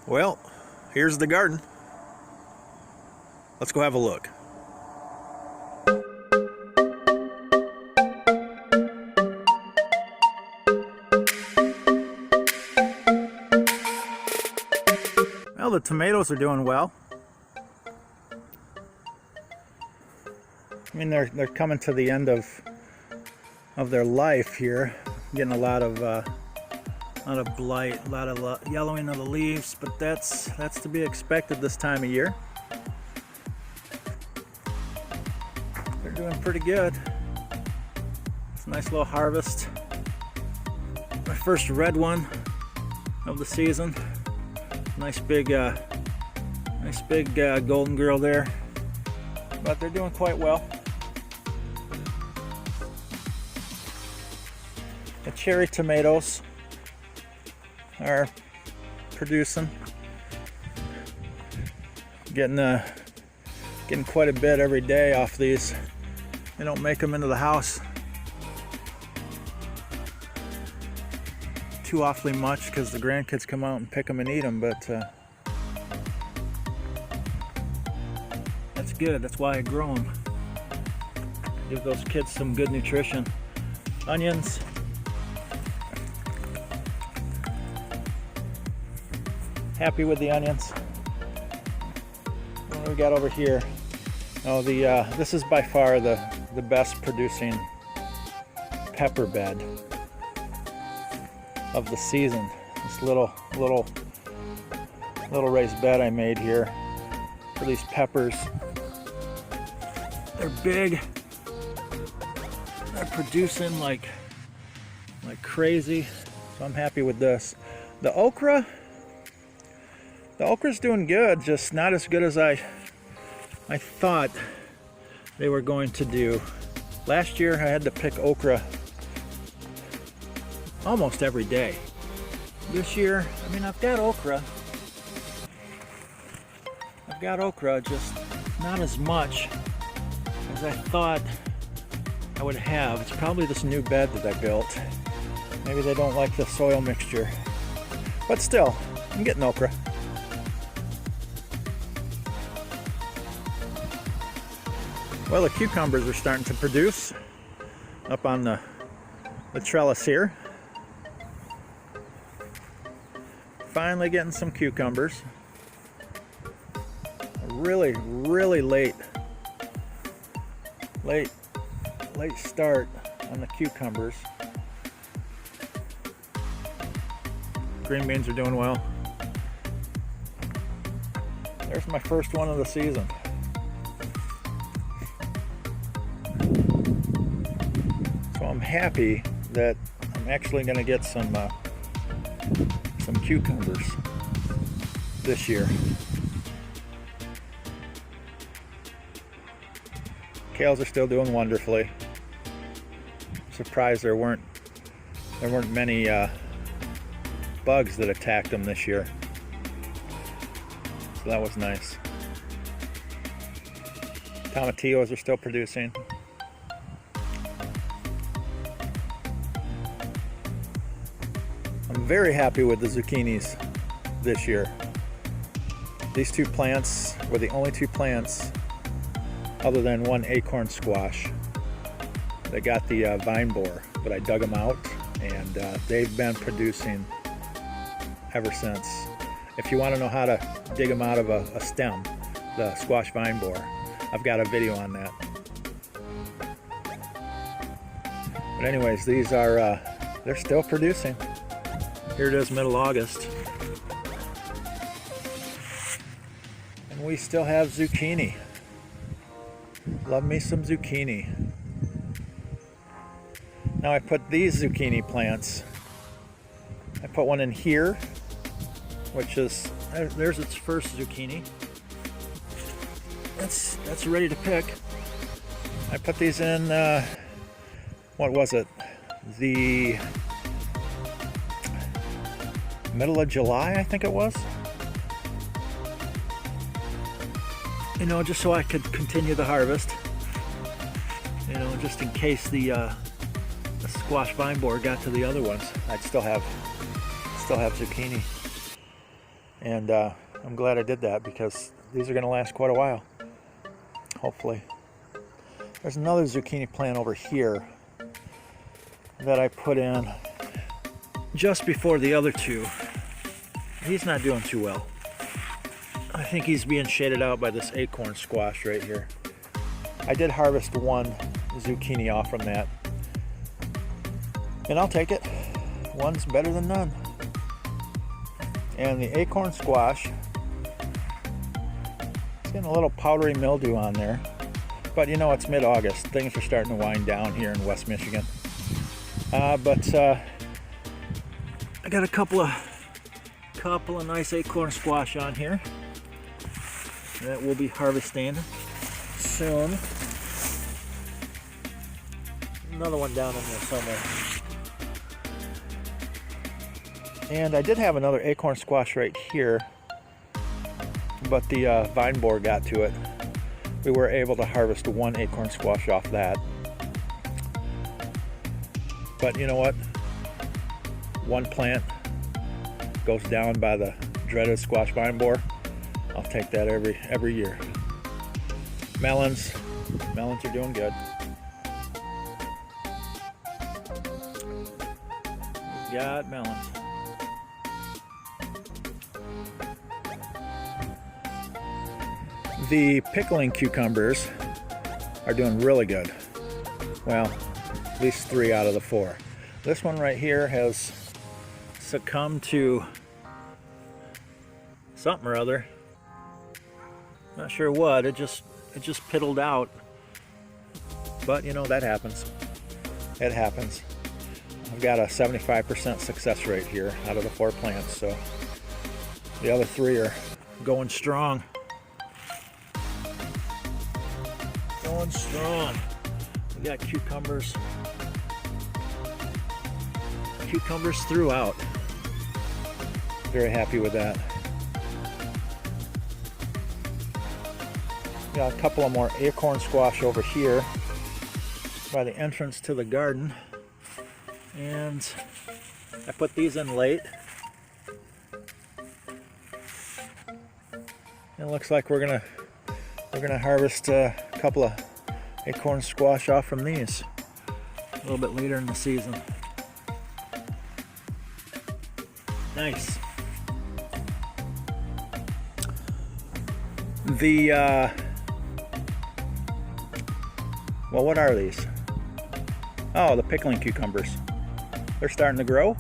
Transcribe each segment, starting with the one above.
Well, here's the garden. Let's go have a look. Well, the tomatoes are doing well. I mean, they're coming to the end of their life here. Getting a lot of blight, a lot of yellowing of the leaves, but that's to be expected this time of year. They're doing pretty good. It's a nice little harvest. My first red one of the season. Nice big golden girl there. But they're doing quite well. The cherry tomatoes are producing. Getting quite a bit every day off these. They don't make them into the house too awfully much because the grandkids come out and pick them and eat them, but that's good. That's why I grow them. Give those kids some good nutrition. Onions. Happy with the onions. What do we got over here? Oh, this is by far the best producing pepper bed of the season. This little raised bed I made here for these peppers. They're big. They're producing like crazy. So I'm happy with this. The okra's doing good, just not as good as I thought they were going to do. Last year I had to pick okra almost every day. This year, I mean, I've got okra, just not as much as I thought I would have. It's probably this new bed that I built. Maybe they don't like the soil mixture, but still, I'm getting okra. Well, the cucumbers are starting to produce up on the trellis here. Finally getting some cucumbers. Really late start on the cucumbers. Green beans are doing well. There's my first one of the season. So I'm happy that I'm actually going to get some cucumbers this year. Kales are still doing wonderfully. Surprised there weren't many bugs that attacked them this year. So that was nice. Tomatillos are still producing. I'm very happy with the zucchinis this year. These two plants were the only two plants, other than one acorn squash, that got the vine borer, but I dug them out and they've been producing ever since. If you want to know how to dig them out of a stem, the squash vine borer, I've got a video on that. But anyways, these are, they're still producing. Here it is, middle August. And we still have zucchini. Love me some zucchini. Now I put these zucchini plants, I put one in here, which is, there's its first zucchini. That's ready to pick. I put these in, what was it? The middle of July, I think it was. You know, just so I could continue the harvest. You know, just in case the squash vine borer got to the other ones, I'd still have zucchini. And I'm glad I did that because these are going to last quite a while, hopefully. There's another zucchini plant over here that I put in just before the other two. He's not doing too well. I think he's being shaded out by this acorn squash right here. I did harvest one zucchini off from that, and I'll take it. One's better than none. And the acorn squash, it's getting a little powdery mildew on there, but you know, it's mid-August. Things are starting to wind down here in West Michigan. But I got a couple of nice acorn squash on here that we'll be harvesting soon. Another one down in there somewhere. And I did have another acorn squash right here, but the vine borer got to it. We were able to harvest one acorn squash off that. But you know what? One plant goes down by the dreaded squash vine borer. I'll take that every year. Melons are doing good. We've got melons. The pickling cucumbers are doing really good. Well, at least 3 out of the 4. This one right here has succumbed to something or other. Not sure what. It just piddled out. But you know, that happens. It happens. I've got a 75% success rate here out of the 4 plants, so the other 3 are going strong. Going strong. We got cucumbers throughout. Very happy with that. Got a couple of more acorn squash over here by the entrance to the garden, and I put these in late. It looks like we're gonna harvest a couple of acorn squash off from these a little bit later in the season. Nice. Well, what are these? Oh, the pickling cucumbers. They're starting to grow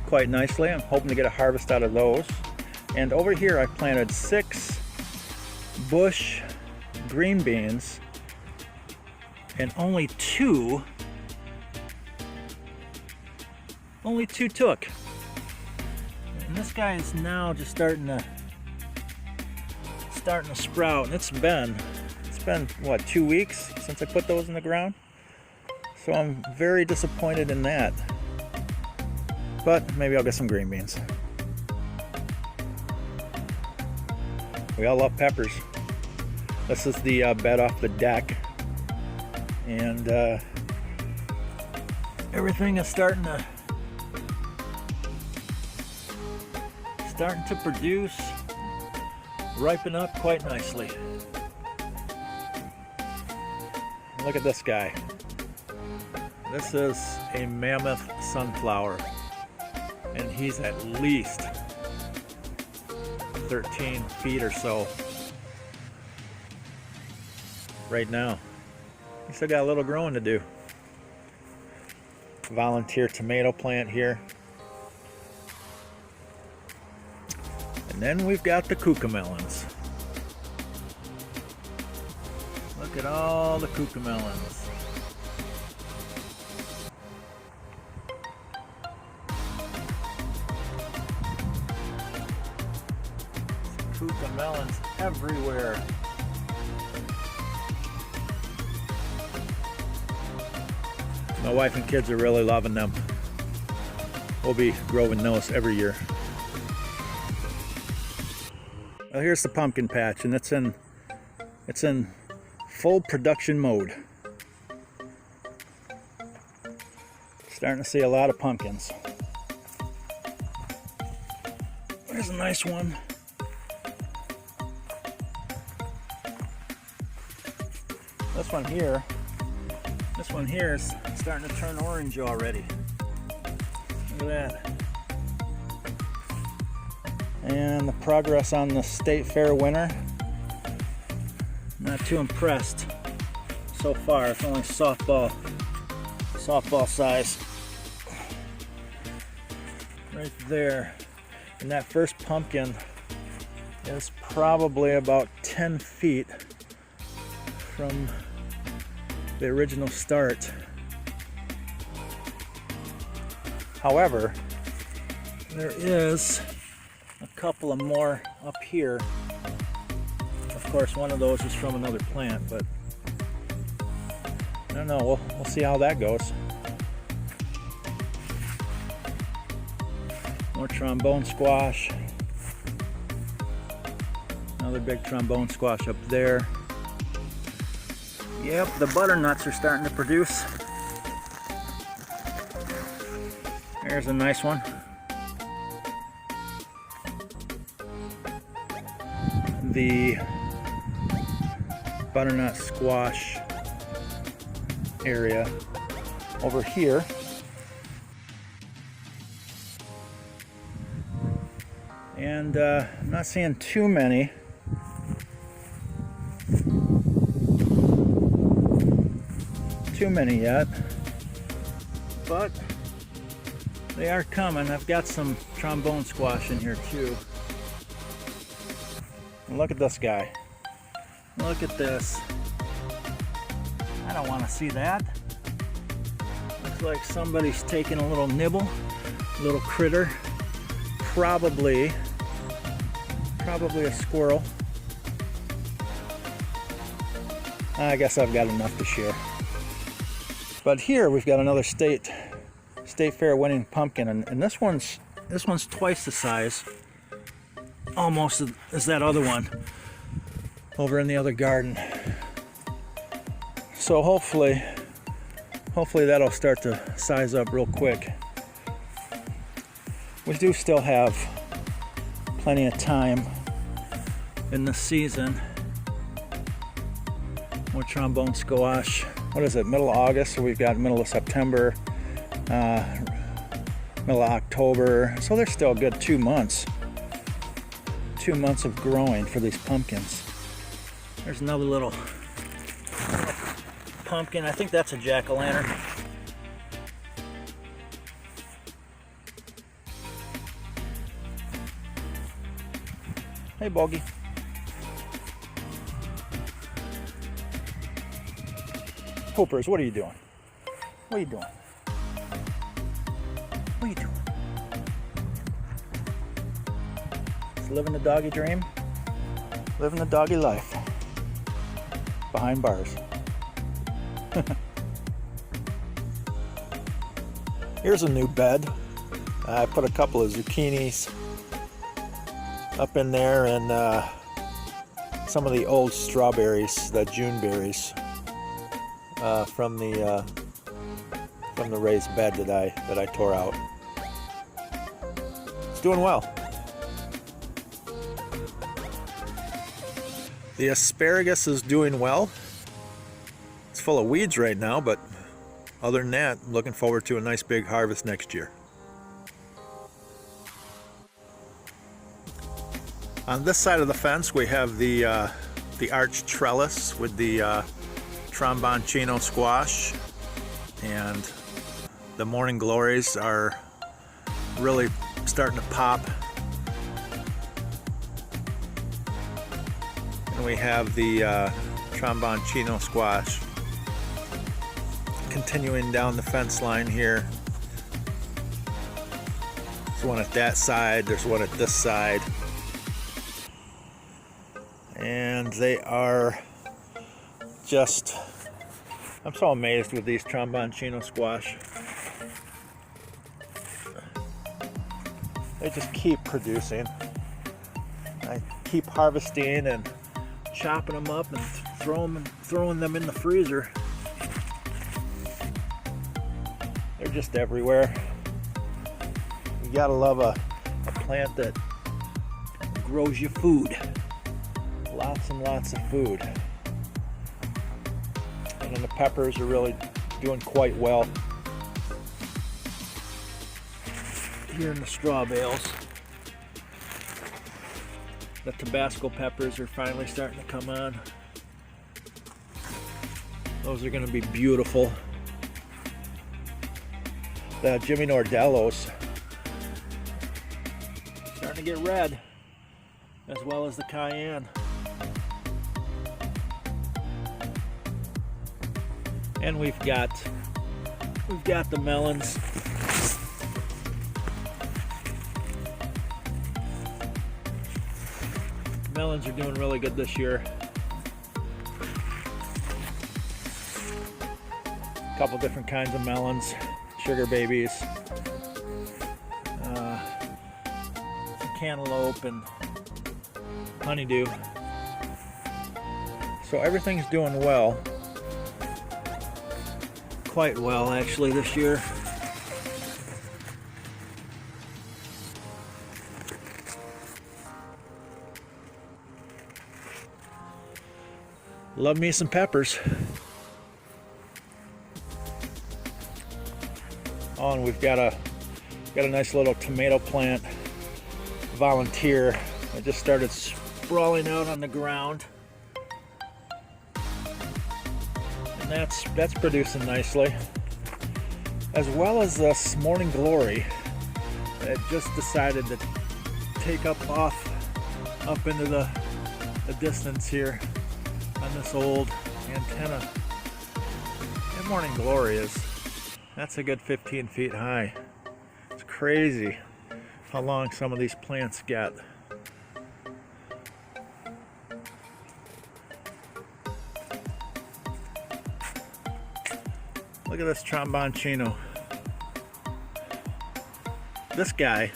quite nicely. I'm hoping to get a harvest out of those. And over here I planted 6 bush green beans, and only two took. And this guy is now just starting to sprout. And it's been what, 2 weeks since I put those in the ground, so I'm very disappointed in that, but maybe I'll get some green beans. We all love peppers. This is the bed off the deck, and everything is starting to produce, ripen up quite nicely. Look at this guy. This is a Mammoth Sunflower, and he's at least 13 feet or so right now. He still got a little growing to do. Volunteer tomato plant here. And then we've got the cucamelons. Look at all the cucamelons. Cucamelons everywhere. My wife and kids are really loving them. We'll be growing those every year. Well, here's the pumpkin patch, and it's in full production mode. Starting to see a lot of pumpkins. There's a nice one. this one here is starting to turn orange already. Look at that. And the progress on the state fair winner, not too impressed so far. It's only softball size right there. And that first pumpkin is probably about 10 feet from the original start. However, there is a couple of more up here. Of course, one of those is from another plant, but I don't know. We'll see how that goes. More trombone squash. Another big trombone squash up there. Yep, the butternuts are starting to produce. There's a nice one. The butternut squash area over here. And I'm not seeing too many. Yet, but they are coming. I've got some trombone squash in here too. And look at this guy. Look at this. I don't want to see that. Looks like somebody's taking a little nibble, a little critter. Probably a squirrel. I guess I've got enough to share. But here we've got another state fair winning pumpkin, and this one's twice the size, almost as that other one over in the other garden. So hopefully that'll start to size up real quick. We do still have plenty of time in the season. More trombone squash. What is it, middle of August? So we've got middle of September, middle of October. So there's still a good 2 months. 2 months of growing for these pumpkins. There's another little pumpkin. I think that's a jack-o'-lantern. Hey, Bogey. Hoopers, what are you doing? What are you doing? What are you doing? Just living the doggy dream. Living the doggy life. Behind bars. Here's a new bed. I put a couple of zucchinis up in there, and some of the old strawberries, the June berries, from the raised bed that I tore out. It's doing well. The asparagus is doing well. It's full of weeds right now, but other than that, I'm looking forward to a nice big harvest next year. On this side of the fence, we have the arch trellis with the Trombone Chino squash, and the morning glories are really starting to pop. And we have the Trombone Chino squash continuing down the fence line here. There's one at that side, there's one at this side. And they are just, I'm so amazed with these Trombone Chino squash. They just keep producing. I keep harvesting and chopping them up and throwing them in the freezer. They're just everywhere. You gotta love a plant that grows you food. Lots and lots of food. And then the peppers are really doing quite well here in the straw bales. The Tabasco peppers are finally starting to come on. Those are going to be beautiful. The Jimmy Nordellos starting to get red, as well as the cayenne. And we've got the melons. Melons are doing really good this year. A couple different kinds of melons, sugar babies, cantaloupe and honeydew. So everything's doing well. Quite well actually this year. Love me some peppers. Oh, and we've got a nice little tomato plant volunteer. I just started sprawling out on the ground, and that's producing nicely. As well as this Morning Glory that just decided to take up into the distance here on this old antenna. And Morning Glory that's a good 15 feet high. It's crazy how long some of these plants get. Look at this Trombone Chino. This guy,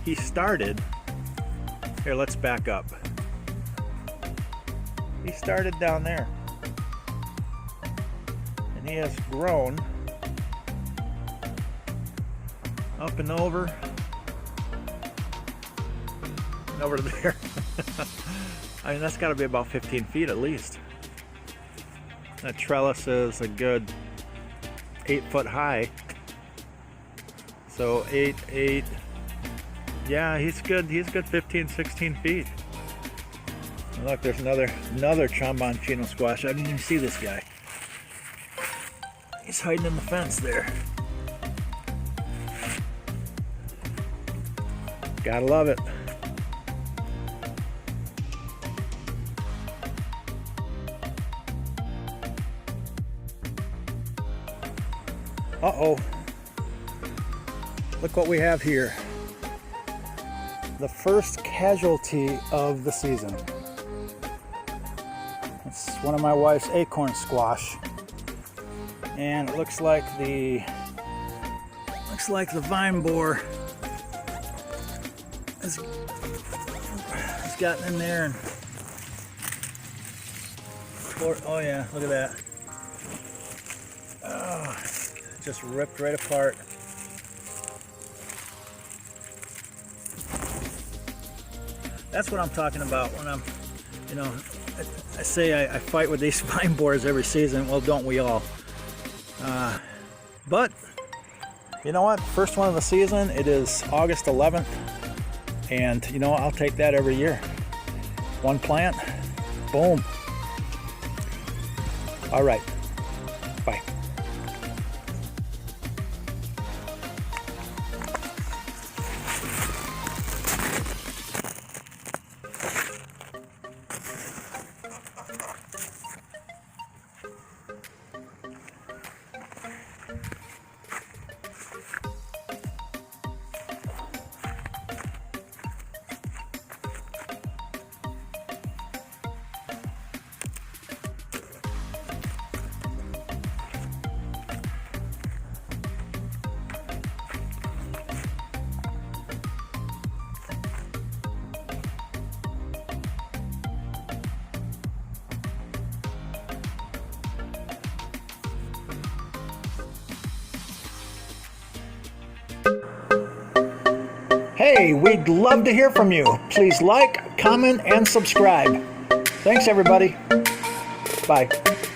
he started, here let's back up. He started down there. And he has grown up and over to there. I mean, that's got to be about 15 feet at least. That trellis is a good 8 foot high. So 8. Yeah, he's good 15, 16 feet. And look, there's another Trombone Chino squash. I didn't even see this guy. He's hiding in the fence there. Gotta love it. Uh-oh. Look what we have here. The first casualty of the season. It's one of my wife's acorn squash. And it looks like the vine borer has gotten in there and oh yeah, look at that. Oh, just ripped right apart. That's what I'm talking about when I'm, I say I fight with these vine borers every season. Well, don't we all? But you know what? First one of the season. It is August 11th, and I'll take that every year. One plant, boom. All right, bye. Hey, we'd love to hear from you. Please like, comment, and subscribe. Thanks, everybody. Bye.